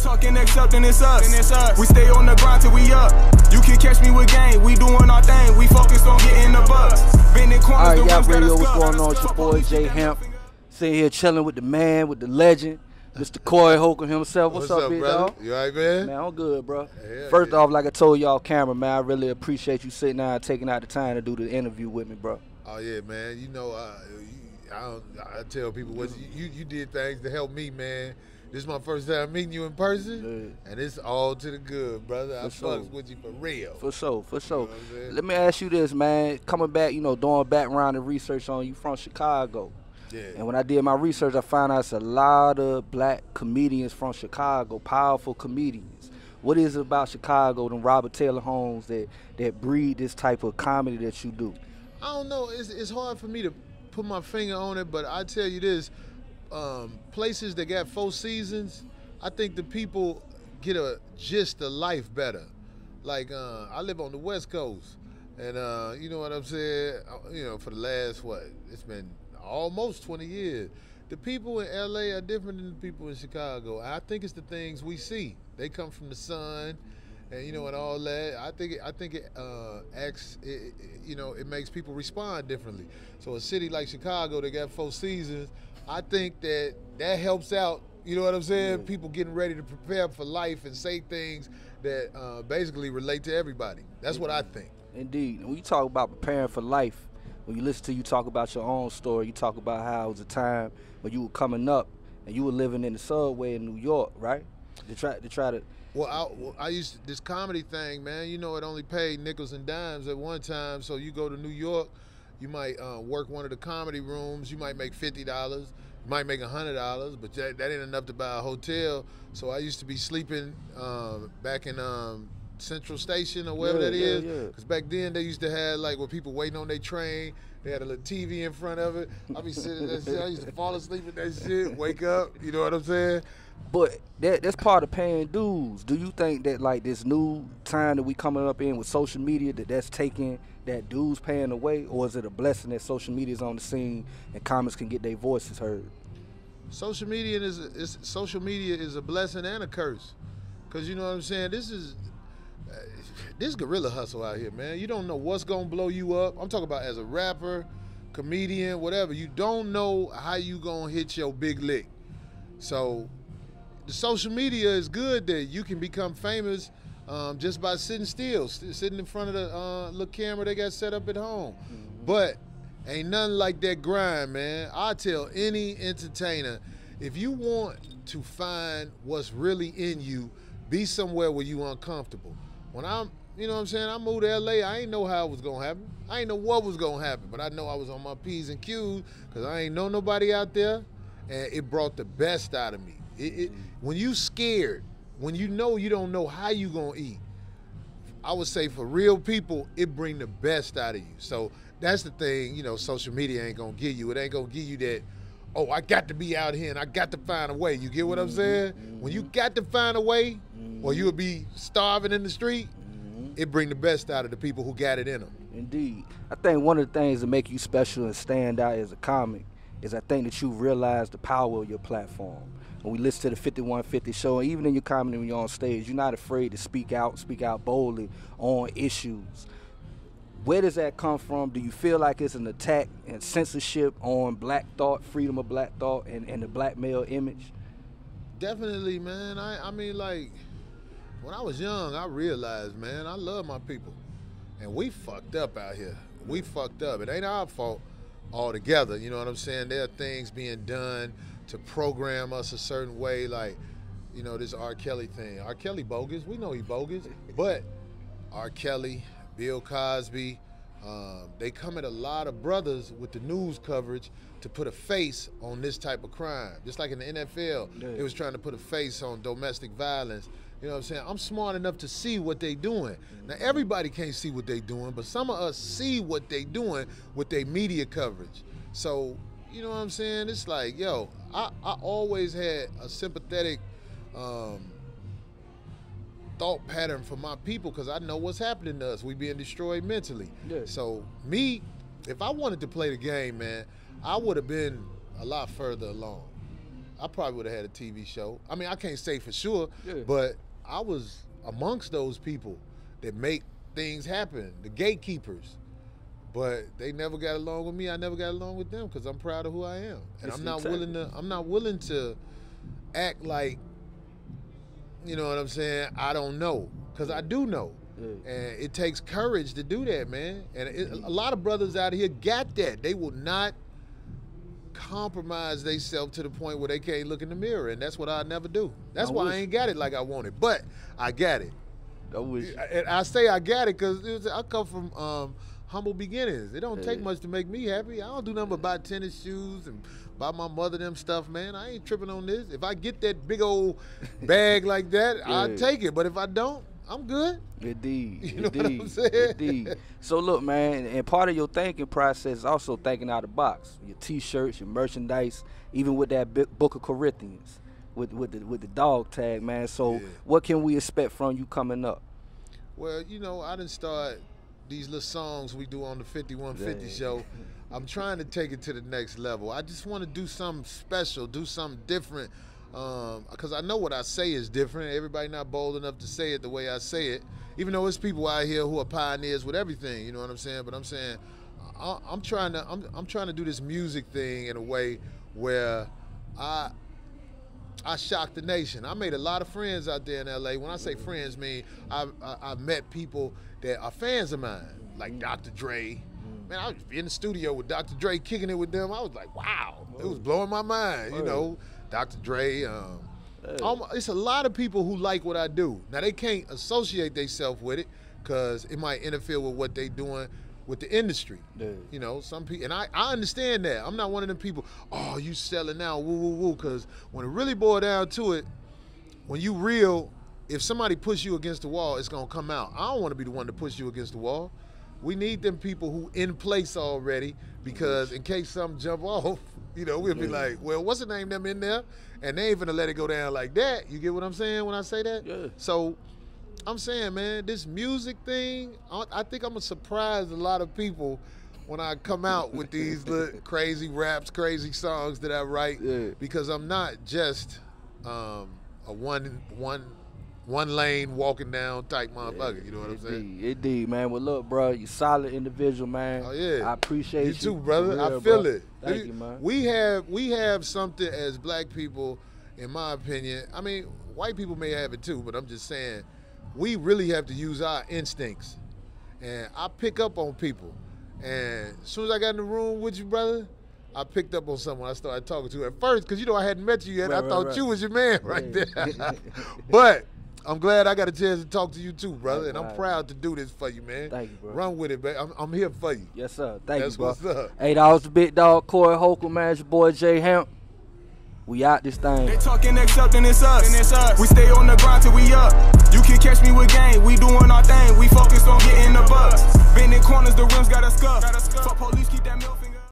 talking except then it's us. We stay on the grind till we up. You can catch me with game. We doing our thing. We focused on getting the bucks. Bending corners. All right, y'all radio, what's going on? It's your boy Jay Hemp. Sitting here chilling with the man, with the legend, Mr. Corey Holcomb himself. What's up, big brother? dog? You all right, man? Man, I'm good, bro. Yeah, First off, like I told y'all, camera, man, I really appreciate you sitting down and taking out the time to do the interview with me, bro. Oh yeah, man. You know, I tell people what you did things to help me, man. This is my first time meeting you in person, and it's all to the good, brother. I fucks with you for real. For sure. You know what I'm saying? Let me ask you this, man. Coming back, doing background and research on you from Chicago. Yeah. And when I did my research, I found out it's a lot of black comedians from Chicago, powerful comedians. What is it about Chicago and Robert Taylor Holmes that breed this type of comedy that you do? I don't know. It's hard for me to put my finger on it, but I tell you this. Places that got 4 seasons, I think the people get a gist of life better. Like, I live on the West Coast, and you know what I'm saying? For the last, it's been almost 20 years. The people in LA are different than the people in Chicago. I think it's the things we see. They come from the sun, and and all that. I think it acts. It makes people respond differently. So a city like Chicago that got 4 seasons, I think that helps out. You know what I'm saying? Yeah. People getting ready to prepare for life and say things that basically relate to everybody. That's what I think. Indeed. When you talk about preparing for life, when you listen to you talk about your own story, you talk about how it was a time when you were coming up and you were living in the subway in New York, right? To try to. Well, I used this comedy thing, man. It only paid nickels and dimes at one time. So you go to New York, you might work one of the comedy rooms. You might make $50. You might make $100, but that ain't enough to buy a hotel. So I used to be sleeping back in Central Station or wherever that is. Because back then they used to have where people waiting on their train. They had a little TV in front of it. I be sitting in that shit. I used to fall asleep in that shit, wake up. You know what I'm saying? But that's part of paying dues. Do you think that this new time that we coming up in with social media that's taking that dues paying away, or is it a blessing that social media is on the scene and comics can get their voices heard? Social media is a blessing and a curse, because you know what I'm saying. This guerrilla hustle out here, man. You don't know what's gonna blow you up. I'm talking about as a rapper, comedian, whatever. You don't know how you gonna hit your big lick. So the social media is good that you can become famous just by sitting still, sitting in front of the little camera they got set up at home. But ain't nothing like that grind, man. I tell any entertainer, if you want to find what's really in you, be somewhere where you uncomfortable. When I moved to LA, I ain't know how it was gonna happen. I ain't know what was gonna happen, but I know I was on my P's and Q's because I ain't know nobody out there, and it brought the best out of me. When you scared, when you don't know how you gonna eat, I would say for real people, it bring the best out of you. So that's the thing, social media ain't gonna give you. It ain't gonna give you that, oh, I got to be out here and I got to find a way. You get what I'm saying? When you got to find a way, or you'll be starving in the street, it bring the best out of the people who got it in them. Indeed. I think one of the things that make you special and stand out as a comic is I think that you realize the power of your platform. When we listen to the 5150 show, and even in your comedy when you're on stage, you're not afraid to speak out boldly on issues. Where does that come from? Do you feel like it's an attack and censorship on black thought, freedom of black thought, and the black male image? Definitely, man. I mean, when I was young, I realized, man, I love my people. And we fucked up out here. We fucked up. It ain't our fault altogether. You know what I'm saying? There are things being done to program us a certain way, this R. Kelly thing. R. Kelly bogus. We know he bogus. But R. Kelly, Bill Cosby, they come at a lot of brothers with the news coverage to put a face on this type of crime. Just like in the NFL, they was trying to put a face on domestic violence. You know what I'm saying? I'm smart enough to see what they doing. Now, everybody can't see what they doing, but some of us see what they doing with their media coverage. So, you know what I'm saying? It's like, yo, I always had a sympathetic thought pattern for my people because I know what's happening to us. We being destroyed mentally. Yeah. So me, if I wanted to play the game, man, I would have been a lot further along. I probably would have had a TV show. I mean, I can't say for sure, Yeah. but I was amongst those people that make things happen, the gatekeepers. But they never got along with me. I never got along with them because I'm proud of who I am, and I'm not willing to act like, you know what I'm saying, I don't know, because I do know. Yeah. And it takes courage to do that, man. And a lot of brothers out here got that. They will not compromise themselves to the point where they can't look in the mirror, and that's what I never do. That's why I ain't got it like I wanted, but I got it. And I say I got it because I come from humble beginnings. It don't take much to make me happy. I don't do nothing but buy tennis shoes and buy my mother them stuff, man. I ain't tripping on this. If I get that big old bag like that, I'll take it. But if I don't, I'm good. Indeed. You know what I'm saying? Indeed. So look, man, and part of your thinking process is also thinking out of the box. Your T-shirts, your merchandise, even with that Book of Corinthians, with the dog tag, man. So what can we expect from you coming up? Well, you know, I done start these little songs we do on the 5150 show. I'm trying to take it to the next level. I just want to do something special, do something different, because I know what I say is different. Everybody not bold enough to say it the way I say it, even though it's people out here who are pioneers with everything, you know what I'm saying? But I'm saying I'm trying to do this music thing in a way where I shocked the nation. I made a lot of friends out there in LA. When I say friends, mean I met people that are fans of mine, like Dr. Dre. Man, I was in the studio with Dr. Dre, kicking it with them. I was like, wow, it was blowing my mind. You know, Dr. Dre. It's a lot of people who like what I do. Now they can't associate themselves with it because it might interfere with what they doing with the industry. You know, some people, and I understand that. I'm not one of them people, oh, you selling now, woo, woo, woo, because when it really boils down to it, when you real, if somebody push you against the wall, it's going to come out. I don't want to be the one to push you against the wall. We need them people who in place already, because in case something jump off, you know, we'll be like, well, what's the name them in there? And they ain't finna let it go down like that. You get what I'm saying when I say that? Yeah. So I'm saying, man, this music thing, I think I'm gonna surprise a lot of people when I come out with these little crazy raps, crazy songs that I write, because I'm not just a one lane walking down type motherfucker. You know what I'm saying? Indeed, man. Well, look, bro, you solid individual, man. Oh yeah, I appreciate you. You too, brother. Real, I feel it. Thank you, man. We have something as black people, in my opinion. I mean, white people may have it too, but I'm just saying, we really have to use our instincts. And I pick up on people. And as soon as I got in the room with you, brother, I picked up on someone I started talking to at first, because, you know, I hadn't met you yet. I thought you was your man right there. But I'm glad I got a chance to talk to you too, brother. And I'm proud to do this for you, man. Thank you, bro. Run with it, man. I'm here for you. Yes, sir. Thank you, bro. That's what's up. Hey, that was the big dog, Corey Holcomb, man. It's your boy, Jay Hamp. We out this thing. They talking accepting it's us. We stay on the grind till we up. You can catch me with game. We doing our thing. We focused on getting the bucks. Bending corners, the rims got us scuffed. For police, keep that milk.